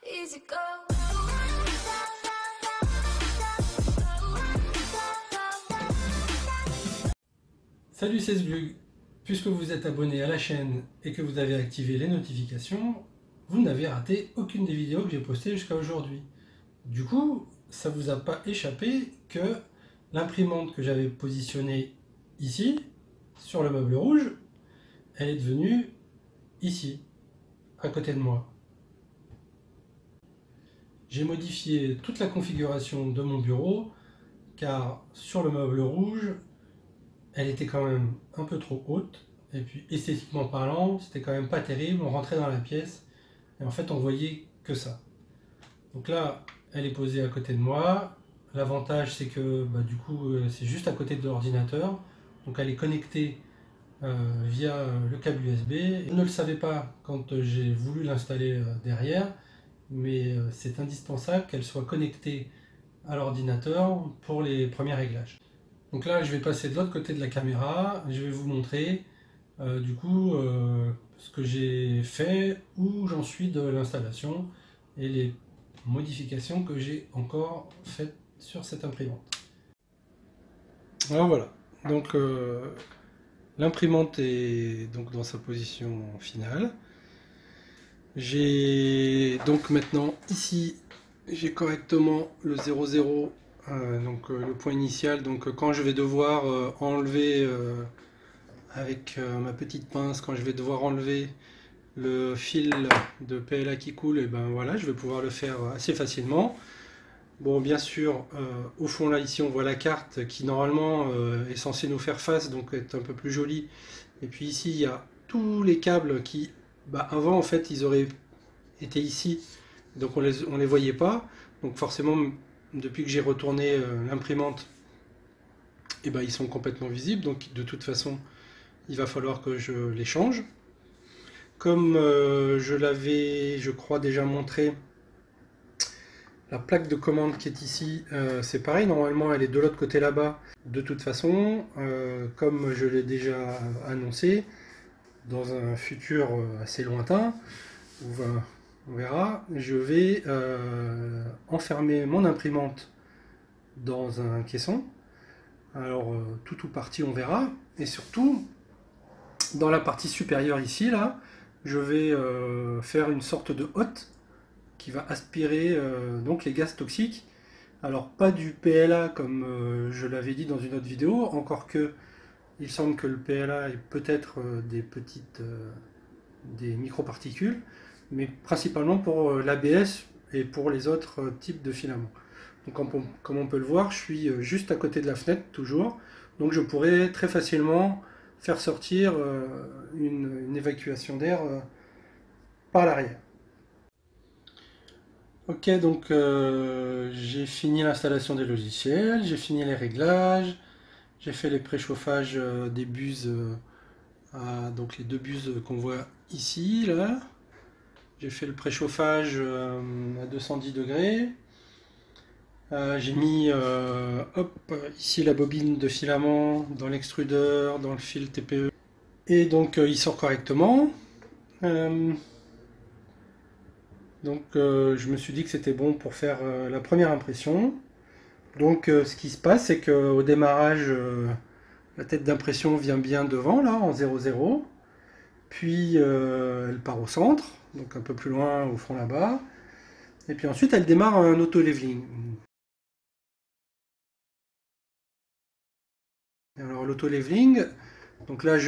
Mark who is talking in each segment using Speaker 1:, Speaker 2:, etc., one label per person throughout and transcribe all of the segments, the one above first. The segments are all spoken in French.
Speaker 1: easy go.
Speaker 2: Salut, c'est Sglug. Puisque vous êtes abonné à la chaîne et que vous avez activé les notifications, vous n'avez raté aucune des vidéos que j'ai postées jusqu'à aujourd'hui. Du coup, ça vous a pas échappé que l'imprimante que j'avais positionnée ici, sur le meuble rouge, elle est devenue ici, à côté de moi. J'ai modifié toute la configuration de mon bureau, car sur le meuble rouge, elle était quand même un peu trop haute, et puis esthétiquement parlant, c'était quand même pas terrible. On rentrait dans la pièce, et en fait on voyait que ça. Donc là, elle est posée à côté de moi. L'avantage c'est que du coup c'est juste à côté de l'ordinateur, donc elle est connectée via le câble USB. Je ne le savais pas quand j'ai voulu l'installer derrière, mais c'est indispensable qu'elle soit connectée à l'ordinateur pour les premiers réglages. Donc là, je vais passer de l'autre côté de la caméra, je vais vous montrer ce que j'ai fait, où j'en suis de l'installation et les modifications que j'ai encore faites sur cette imprimante. Alors voilà, donc l'imprimante est donc dans sa position finale. J'ai donc maintenant ici, j'ai correctement le 0,0. Le point initial, donc quand je vais devoir enlever avec ma petite pince, quand je vais devoir enlever le fil de PLA qui coule, et ben voilà, je vais pouvoir le faire assez facilement. Bon, bien sûr, au fond là, ici on voit la carte qui normalement est censée nous faire face, donc être un peu plus jolie. Et puis ici il y a tous les câbles qui, avant en fait ils auraient été ici, donc on les voyait pas, donc forcément depuis que j'ai retourné l'imprimante, ils sont complètement visibles, donc de toute façon il va falloir que je les change. Comme je l'avais, je crois, déjà montré, la plaque de commande qui est ici, c'est pareil, normalement elle est de l'autre côté là-bas. De toute façon, comme je l'ai déjà annoncé, dans un futur assez lointain, on verra, je vais enfermer mon imprimante dans un caisson. Alors tout ou partie on verra, et surtout dans la partie supérieure ici là, je vais faire une sorte de hotte qui va aspirer donc les gaz toxiques. Alors pas du PLA comme je l'avais dit dans une autre vidéo, encore que il semble que le PLA est peut-être des microparticules, mais principalement pour l'ABS et pour les autres types de filaments. Donc comme on peut le voir, je suis juste à côté de la fenêtre toujours, donc je pourrais très facilement faire sortir une évacuation d'air par l'arrière. Ok, donc j'ai fini l'installation des logiciels, j'ai fini les réglages, j'ai fait les préchauffages des buses, donc les deux buses qu'on voit ici, là. J'ai fait le préchauffage à 210 degrés. J'ai mis ici la bobine de filament dans l'extrudeur, dans le fil TPE. Et donc il sort correctement. Je me suis dit que c'était bon pour faire la première impression. Donc ce qui se passe, c'est qu'au démarrage, la tête d'impression vient bien devant, là, en 0,0. Puis elle part au centre, donc un peu plus loin au fond là-bas. Et puis ensuite elle démarre un auto-leveling. Alors l'auto-leveling, donc là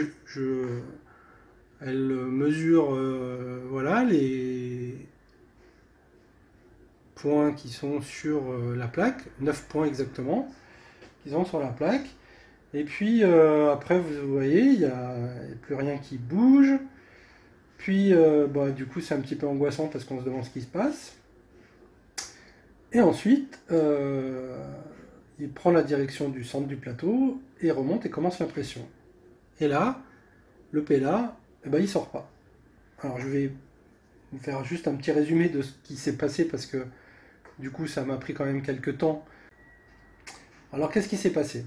Speaker 2: elle mesure voilà, les points qui sont sur la plaque, 9 points exactement, qui sont sur la plaque. Et puis après vous voyez, il n'y a plus rien qui bouge. Puis du coup c'est un petit peu angoissant parce qu'on se demande ce qui se passe. Et ensuite il prend la direction du centre du plateau et remonte et commence l'impression. Et là, le PLA, il sort pas. Alors je vais vous faire juste un petit résumé de ce qui s'est passé parce que du coup ça m'a pris quand même quelques temps. Alors qu'est-ce qui s'est passé?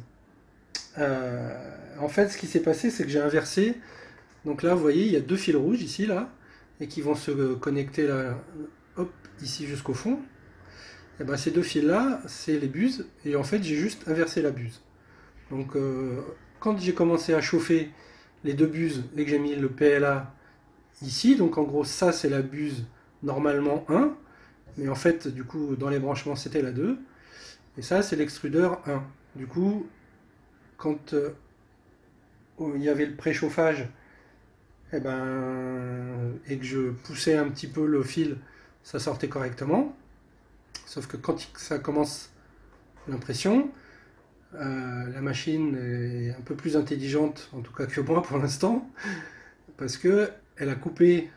Speaker 2: En fait ce qui s'est passé c'est que j'ai inversé. Donc là vous voyez il y a deux fils rouges ici là et qui vont se connecter là, hop, ici jusqu'au fond, et ben ces deux fils là, c'est les buses, et en fait j'ai juste inversé la buse. Donc quand j'ai commencé à chauffer les deux buses et que j'ai mis le PLA ici, donc en gros ça c'est la buse normalement 1, mais en fait du coup dans les branchements c'était la 2, et ça c'est l'extrudeur 1. Du coup quand il y avait le préchauffage, et que je poussais un petit peu le fil, ça sortait correctement. Sauf que quand ça commence l'impression, la machine est un peu plus intelligente, en tout cas que moi pour l'instant, parce que elle a coupé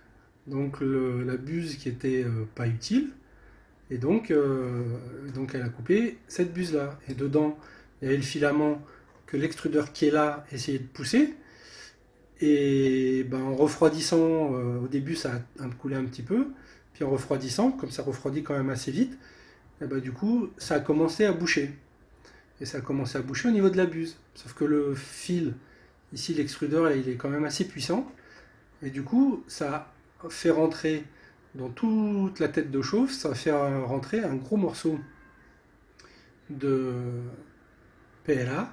Speaker 2: donc la buse qui était pas utile, et donc elle a coupé cette buse là. Et dedans, il y avait le filament que l'extrudeur qui est là essayait de pousser. Et en refroidissant, au début ça a coulé un petit peu, puis en refroidissant, comme ça refroidit quand même assez vite, et du coup ça a commencé à boucher. Et ça a commencé à boucher au niveau de la buse. Sauf que le fil, ici l'extrudeur, il est quand même assez puissant. Et du coup, ça fait rentrer dans toute la tête de chauffe, ça fait rentrer un gros morceau de PLA.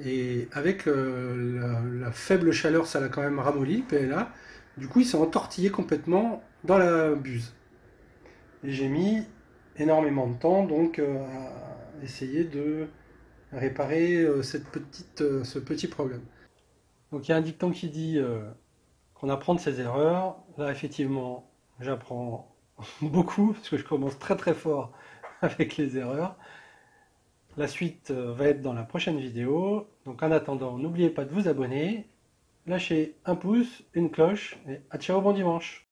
Speaker 2: Et avec la faible chaleur, ça l'a quand même ramolli, le PLA. Du coup, il s'est entortillé complètement dans la buse. Et j'ai mis énormément de temps donc à essayer de réparer ce petit problème. Donc il y a un dicton qui dit qu'on apprend de ses erreurs. Là effectivement j'apprends beaucoup parce que je commence très très fort avec les erreurs. La suite va être dans la prochaine vidéo. Donc en attendant, n'oubliez pas de vous abonner, lâchez un pouce, une cloche et à ciao, bon dimanche.